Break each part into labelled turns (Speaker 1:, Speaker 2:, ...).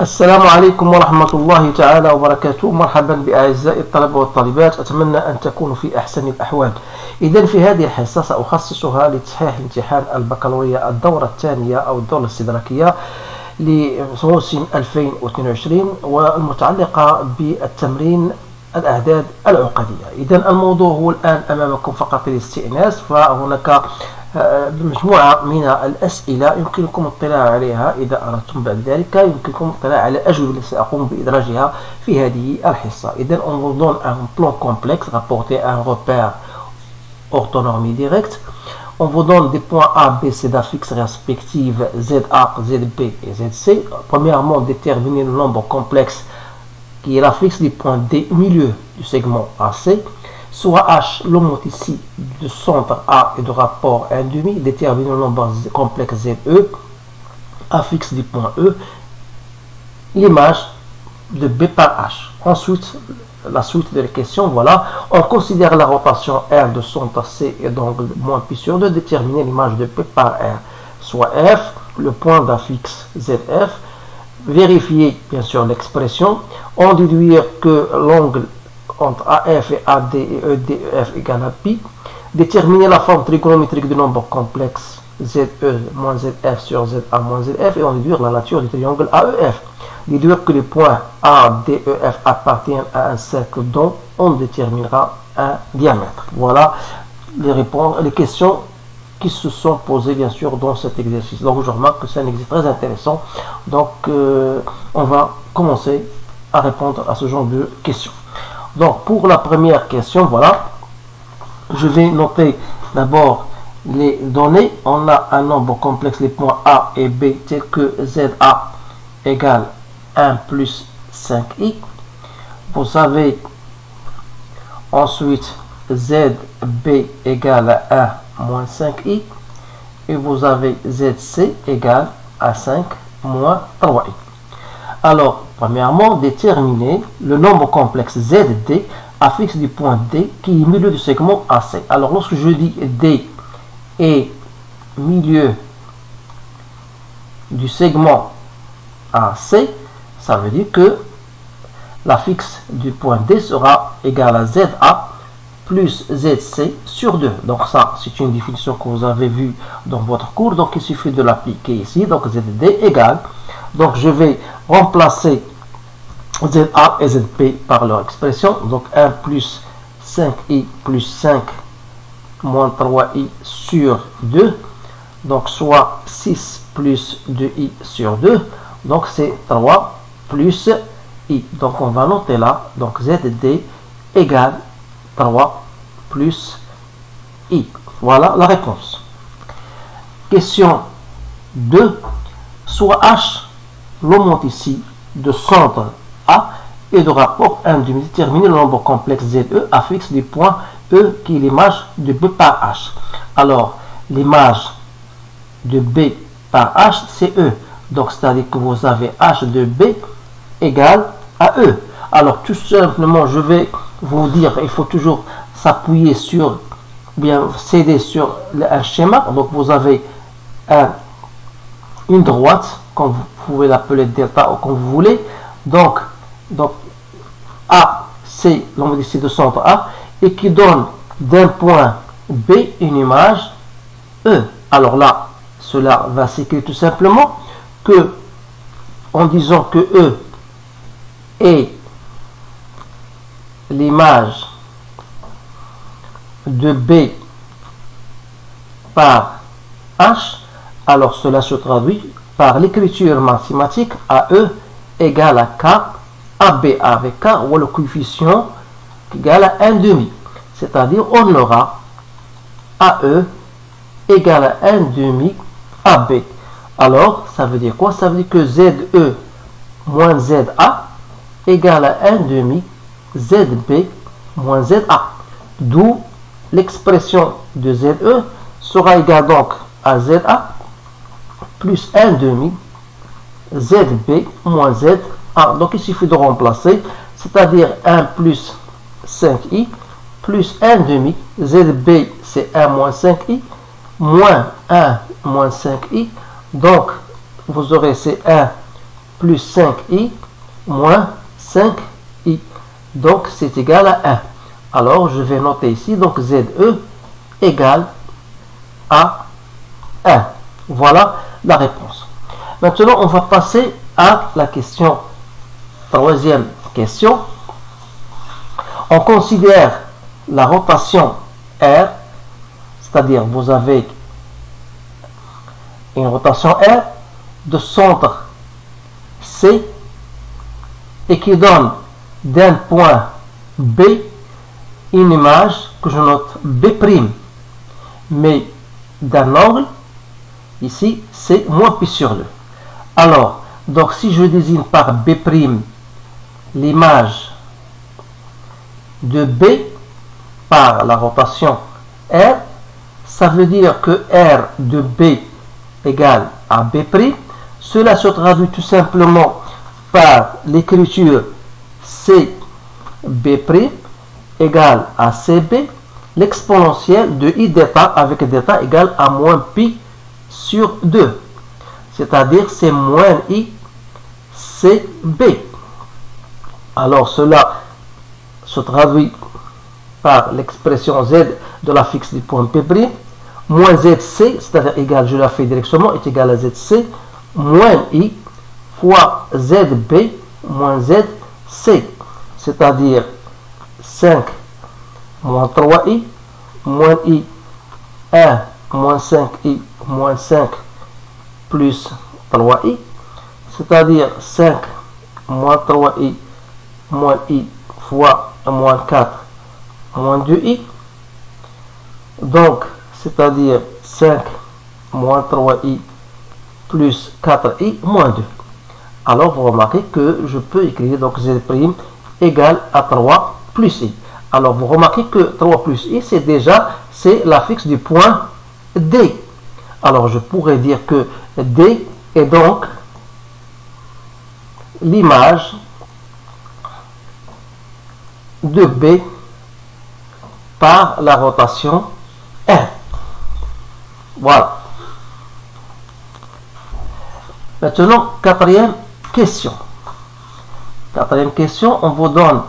Speaker 1: السلام عليكم ورحمة الله تعالى وبركاته. مرحبا بأعزائي الطلبة والطالبات، أتمنى أن تكونوا في أحسن الأحوال. إذن في هذه الحصة سأخصصها لتصحيح امتحان البكالوريا الدورة الثانية أو الدورة الاستدراكية لموسم 2022 والمتعلقة بالتمرين الأعداد العقدية. إذن الموضوع هو الآن أمامكم فقط للاستئناس، فهناك مجموعة من الأسئلة يمكنكم الاطلاع عليها إذا أردتم. بعد ذلك يمكنكم الاطلاع على الأجوبة التي سأقوم بإدراجها في هذه الحصة. إذن on vous donne un plan complexe rapporté à un repère orthonormé direct. On vous donne des points A, B, C d'affixes respectifs ZA, ZB et ZC. Premièrement, déterminer le nombre complexe qui est l'affixe du point D milieu du segment AC. Soit H, l'homothétie de centre A et de rapport 1,5, détermine le nombre complexe ZE, affixe du point E, l'image de B par H. Ensuite, la suite de la question, voilà, on considère la rotation R de centre C et d'angle moins pi sur 2, déterminer l'image de P par R, soit F, le point d'affixe ZF, vérifier bien sûr l'expression, en déduire que l'angle entre AF et AD et EDF égale à pi, déterminer la forme trigonométrique du nombre complexe ZE moins ZF sur ZA moins ZF et en déduire la nature du triangle AEF. Déduire que les points ADEF appartiennent à un cercle dont on déterminera un diamètre. Voilà les questions qui se sont posées bien sûr dans cet exercice. Donc je remarque que c'est un exercice très intéressant. Donc on va commencer à répondre à ce genre de questions. Donc pour la première question, voilà, je vais noter d'abord les données. On a un nombre complexe, les points A et B, tels que ZA égale 1 plus 5i. Vous avez ensuite ZB égale à 1 moins 5i. Et vous avez ZC égale à 5 moins 3i. Alors, premièrement, déterminer le nombre complexe ZD affixe du point D qui est milieu du segment AC. Alors, lorsque je dis D est milieu du segment AC, ça veut dire que l'affixe du point D sera égal à ZA plus ZC sur 2. Donc ça, c'est une définition que vous avez vue dans votre cours. Donc il suffit de l'appliquer ici. Donc ZD égale. Donc je vais remplacer ZA et ZP par leur expression. Donc 1 plus 5i plus 5 moins 3i sur 2. Donc soit 6 plus 2i sur 2. Donc c'est 3 plus i. Donc on va noter là. Donc ZD égale 3 plus i. Voilà la réponse. Question 2. Soit H, l'homothétie de centre A et de rapport 1,5, déterminer le nombre complexe ZE affixe du point E qui est l'image de B par H. Alors, l'image de B par H, c'est E. Donc, c'est-à-dire que vous avez H de B égale à E. Alors, tout simplement, je vais vous dire, il faut toujours s'appuyer sur, bien céder sur un schéma. Donc, vous avez une droite, comme vous pouvez l'appeler delta ou comme vous voulez. Donc A, c'est l'homothétie de centre A et qui donne d'un point B une image E. Alors là, cela va s'écrire tout simplement que, en disant que E est l'image de B par H, alors cela se traduit par l'écriture mathématique AE égale à K, AB avec K, ou le coefficient égal à 1,5. C'est-à-dire on aura AE égale à 1,5 AB. Alors, ça veut dire quoi? Ça veut dire que ZE moins ZA égale à 1,5 ZB moins ZA. D'où l'expression de ZE sera égale donc à ZA plus 1,5 ZB moins ZA. Donc il suffit de remplacer, c'est-à-dire 1 plus 5i plus 1,5 ZB c'est 1 moins 5i moins 1 moins 5i. Donc vous aurez c'est 1 plus 5i moins 5i. Donc c'est égal à 1. Alors je vais noter ici, donc ZE égale à 1. Voilà la réponse. Maintenant on va passer à la question, troisième question. On considère la rotation R, c'est-à-dire vous avez une rotation R de centre C et qui donne d'un point B une image que je note B', mais d'un angle, ici c'est moins pi sur 2. Alors, donc si je désigne par B' l'image de B par la rotation R, ça veut dire que R de B égale à B'. Cela se traduit tout simplement par l'écriture CB' égale à CB, l'exponentielle de I d'état avec d'état égale à moins pi sur 2. C'est-à-dire c'est moins I CB. Alors cela se traduit par l'expression Z de la fixe du point P', moins ZC, c'est-à-dire égal, je la fais directement, est égal à ZC, moins I fois ZB moins ZC, c'est-à-dire 5 moins 3I, moins I, 1 moins 5I moins 5 plus 3I, c'est-à-dire 5 moins 3I moins I fois moins 4 moins 2I, donc c'est-à-dire 5 moins 3I plus 4I moins 2. Alors vous remarquez que je peux écrire donc Z' égale à 3 plus I. Alors vous remarquez que 3 plus I c'est la fixe du point D. Alors je pourrais dire que D est donc l'image de B par la rotation R. Voilà. Maintenant, quatrième question. Quatrième question, on vous donne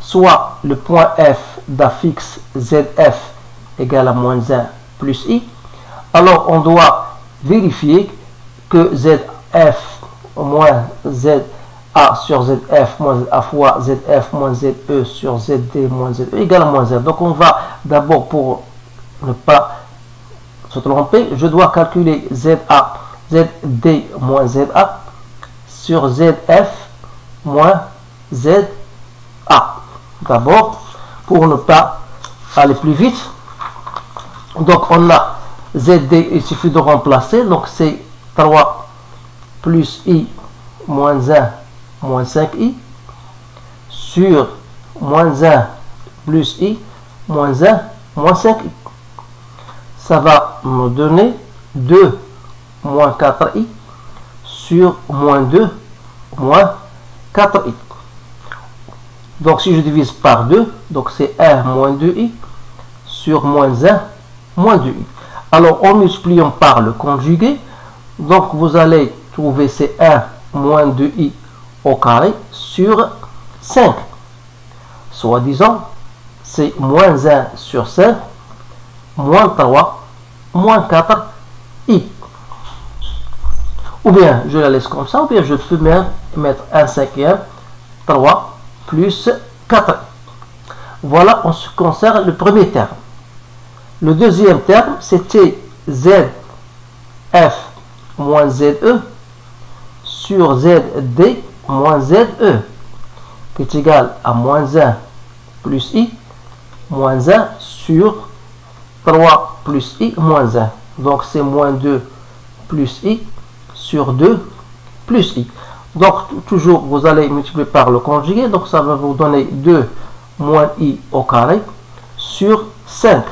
Speaker 1: soit le point F d'affixe ZF égale à moins 1 plus I. Alors, on doit vérifier que ZF moins ZA sur ZF moins ZA fois ZF moins ZE sur ZD moins ZE égale à moins 1. Donc, on va d'abord, pour ne pas se tromper, je dois calculer ZA, ZD moins ZA sur ZF moins ZA. D'abord, pour ne pas aller plus vite, donc on a ZD, il suffit de remplacer, donc c'est 3 plus I moins 1 moins 5I sur moins 1 plus I moins 1 moins 5I. Ça va me donner 2 moins 4i sur moins 2 moins 4i. Donc si je divise par 2, donc c'est 1 moins 2i sur moins 1 moins 2i. Alors en multipliant par le conjugué, donc vous allez trouver c'est 1 moins 2i au carré sur 5. Soit disant, c'est moins 1 sur 5 moins 3 moins 4i. Ou bien je la laisse comme ça, ou bien je peux même mettre 1 cinquième, 3 plus 4. Voilà en ce qui concerne le premier terme. Le deuxième terme, c'était ZF moins ZE sur ZD moins ZE, qui est égal à moins 1 plus I, moins 1 sur 3 plus I moins 1. Donc c'est moins 2 plus I sur 2 plus I. Donc toujours vous allez multiplier par le conjugué, donc ça va vous donner 2 moins I au carré sur 5,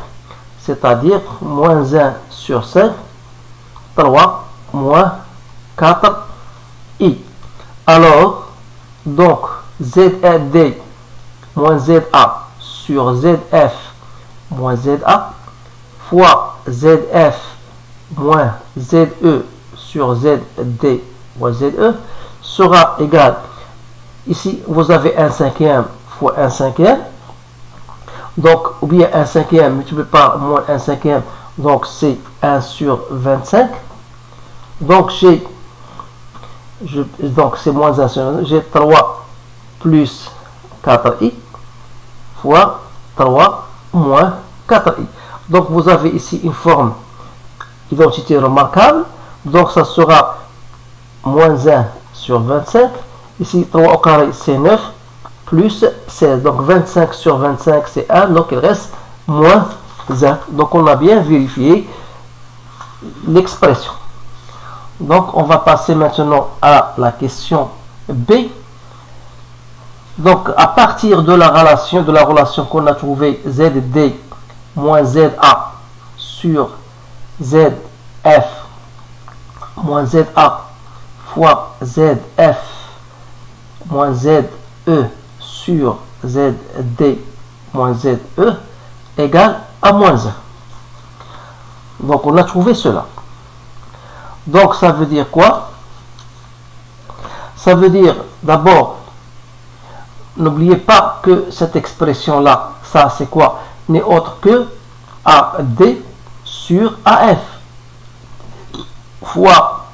Speaker 1: c'est-à-dire moins 1 sur 5, 3 moins 4i. Alors, donc ZD moins ZA sur ZF moins ZA fois ZF moins ZE sur ZD moins ZE sera égal, ici vous avez 1 cinquième fois 1 cinquième, donc ou bien 1 cinquième multiplié par moins 1 cinquième, donc c'est 1 sur 25, donc donc c'est moins 1 sur 25, j'ai 3 plus 4i fois 3 moins 4i. Donc vous avez ici une forme identité remarquable, donc ça sera moins 1 sur 25, ici 3 au carré c'est 9, plus 16, donc 25 sur 25 c'est 1, donc il reste moins 1. Donc on a bien vérifié l'expression. Donc on va passer maintenant à la question B. Donc à partir de la relation qu'on a trouvée, ZD moins ZA sur ZF moins ZA fois ZF moins ZE sur ZD moins ZE égale à moins 1. Donc on a trouvé cela. Donc ça veut dire quoi? Ça veut dire d'abord, n'oubliez pas que cette expression là, ça c'est quoi? N'est autre que AD sur AF fois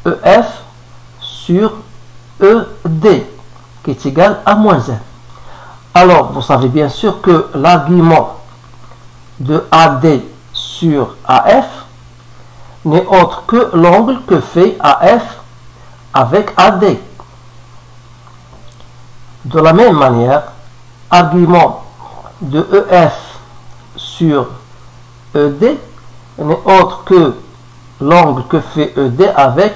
Speaker 1: EF sur ED qui est égal à moins 1. Alors vous savez bien sûr que l'argument de AD sur AF n'est autre que l'angle que fait AF avec AD. De la même manière, argument de EF sur ED n'est autre que l'angle que fait ED avec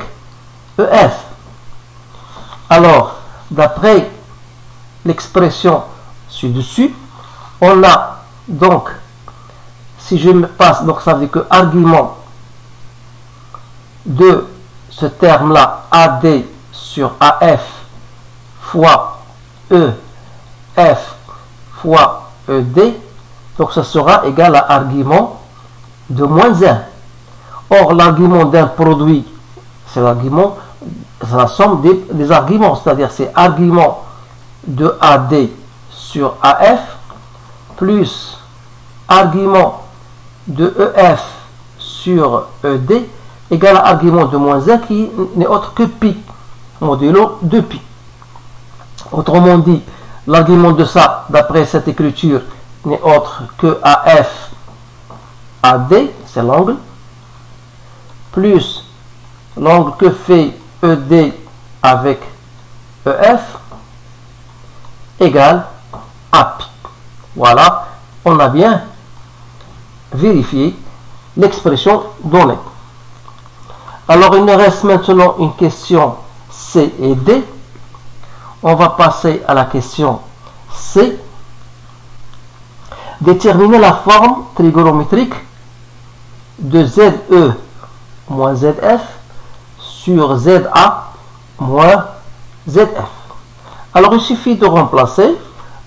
Speaker 1: EF. Alors, d'après l'expression ci-dessus, on a donc, si je me passe, donc ça veut dire que argument de ce terme-là, AD sur AF fois EF fois ED, donc ça sera égal à argument de moins 1. Or, l'argument d'un produit, c'est l'argument, c'est la somme des arguments, c'est-à-dire c'est argument de AD sur AF plus argument de EF sur ED égale à argument de moins 1 qui n'est autre que pi, modulo de pi. Autrement dit, l'argument de ça, d'après cette écriture, n'est autre que AF AD, c'est l'angle, plus l'angle que fait ED avec EF égale à pi. Voilà, on a bien vérifié l'expression donnée. Alors il nous reste maintenant une question C et D. On va passer à la question C. Déterminer la forme trigonométrique de ZE moins ZF sur ZA moins ZF. Alors il suffit de remplacer.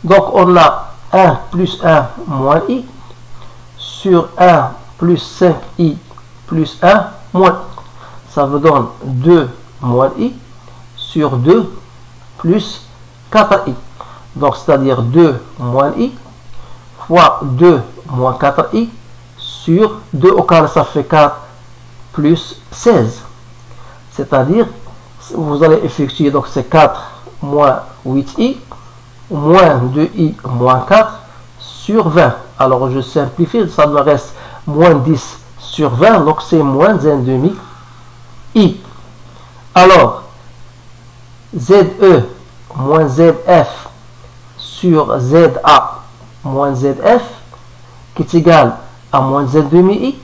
Speaker 1: Donc on a 1 plus 1 moins I sur 1 plus 5I plus 1 moins I. Ça vous donne 2 moins I sur 2 plus 4i. Donc c'est-à-dire 2 moins i fois 2 moins 4i sur 2 au carré, ça fait 4 plus 16. C'est-à-dire, vous allez effectuer, donc c'est 4 moins 8i moins 2i moins 4 sur 20. Alors je simplifie, ça me reste moins 10 sur 20, donc c'est moins 1,5 i. Alors, ZE moins ZF sur ZA moins ZF qui est égal à moins 1,5i.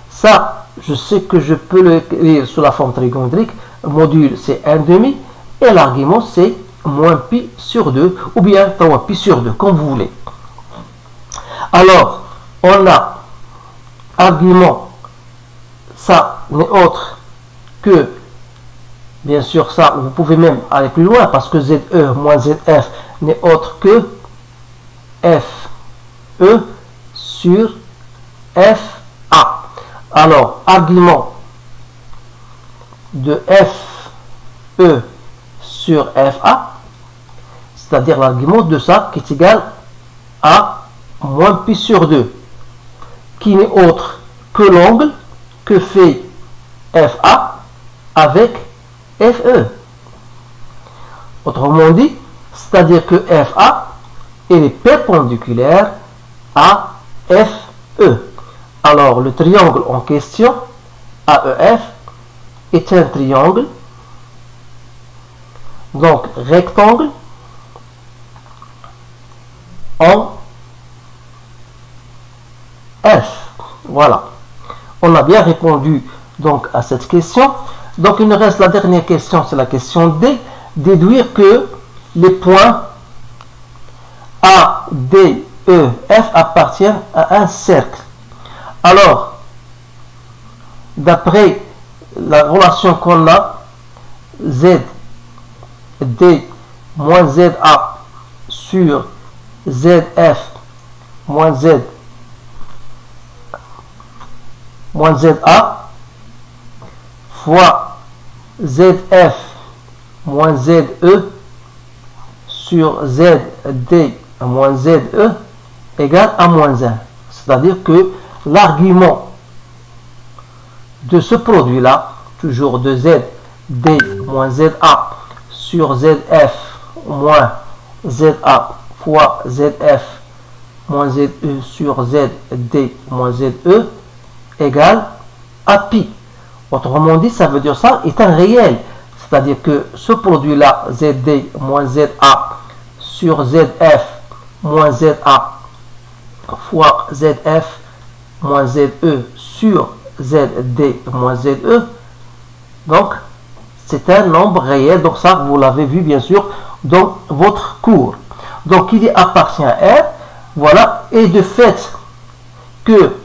Speaker 1: Ça, je sais que je peux le écrire sous la forme trigonométrique. Le module, c'est 1,5 et l'argument, c'est moins pi sur 2 ou bien 3 pi sur 2, comme vous voulez. Alors, on a argument, ça n'est autre que, bien sûr, ça, vous pouvez même aller plus loin parce que ZE moins ZF n'est autre que FE sur FA. Alors, argument de FE E sur FA, c'est-à-dire l'argument de ça qui est égal à moins pi sur 2, qui n'est autre que l'angle que fait FA avec FE. Autrement dit, c'est-à-dire que FA est perpendiculaire à FE. Alors, le triangle en question, AEF, est un triangle, donc rectangle, en F. Voilà. On a bien répondu donc à cette question. Donc, il nous reste la dernière question, c'est la question D. Déduire que les points A, D, E, F appartiennent à un cercle. Alors, d'après la relation qu'on a, Z, D, moins ZA sur ZF, moins Z, moins ZA, fois ZF, moins ZE, sur ZD, moins ZE, égale à moins 1. C'est-à-dire que l'argument de ce produit-là, toujours de ZD moins ZA sur ZF moins ZA fois ZF moins ZE sur ZD moins ZE égale à pi. Autrement dit, ça veut dire ça est un réel. C'est-à-dire que ce produit-là, ZD moins ZA sur ZF moins ZA fois ZF moins ZE sur ZD moins ZE, donc c'est un nombre réel. Donc ça, vous l'avez vu bien sûr dans votre cours. Donc il appartient à R, voilà. Et de fait que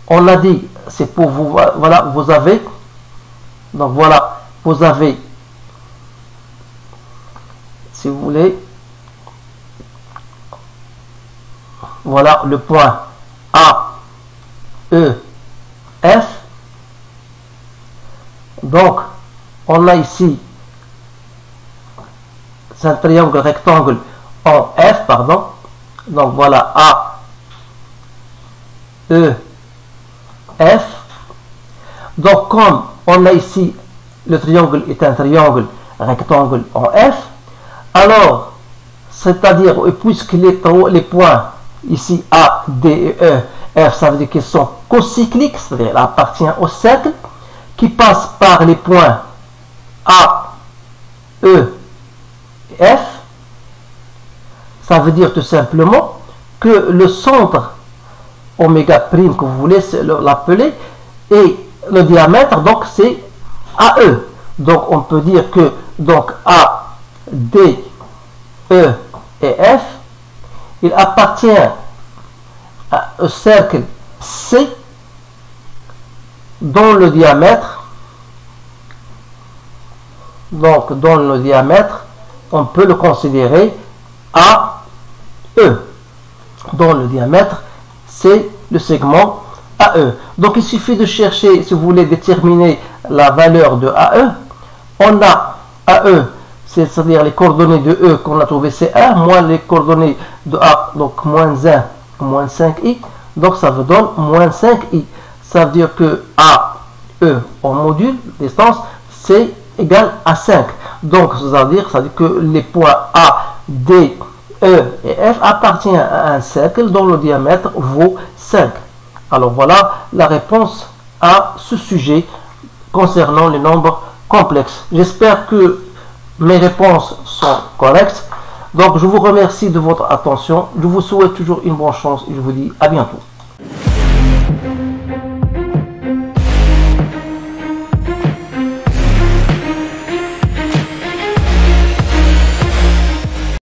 Speaker 1: on a dit, c'est pour vous, voilà, vous avez, donc voilà, vous avez, si vous voulez, voilà le point A, E, F. Donc, on a ici, c'est un triangle rectangle en F, pardon. Donc voilà A, E, F. Donc comme on a ici, le triangle est un triangle rectangle en F, alors, c'est-à-dire, puisque les points ici A, D et E, F, ça veut dire qu'ils sont cocycliques, c'est-à-dire appartiennent au cercle, qui passe par les points A, E et F. Ça veut dire tout simplement que le centre oméga prime, que vous voulez l'appeler, et le diamètre, donc c'est AE. Donc on peut dire que donc A, D, E et F, il appartient au cercle C dont le diamètre, donc dont le diamètre, on peut le considérer AE, dont le diamètre c'est le segment AE. Donc il suffit de chercher, si vous voulez déterminer la valeur de AE, on a AE, c'est-à-dire les coordonnées de E qu'on a trouvé c'est 1, moins les coordonnées de A, donc moins 1, moins 5i, donc ça vous donne moins 5i. Ça veut dire que AE en module, distance, c'est égal à 5. Donc ça veut dire que les points A, D, E et F appartiennent à un cercle dont le diamètre vaut 5. Alors voilà la réponse à ce sujet concernant les nombres complexes. J'espère que mes réponses sont correctes. Donc je vous remercie de votre attention. Je vous souhaite toujours une bonne chance et je vous dis à bientôt.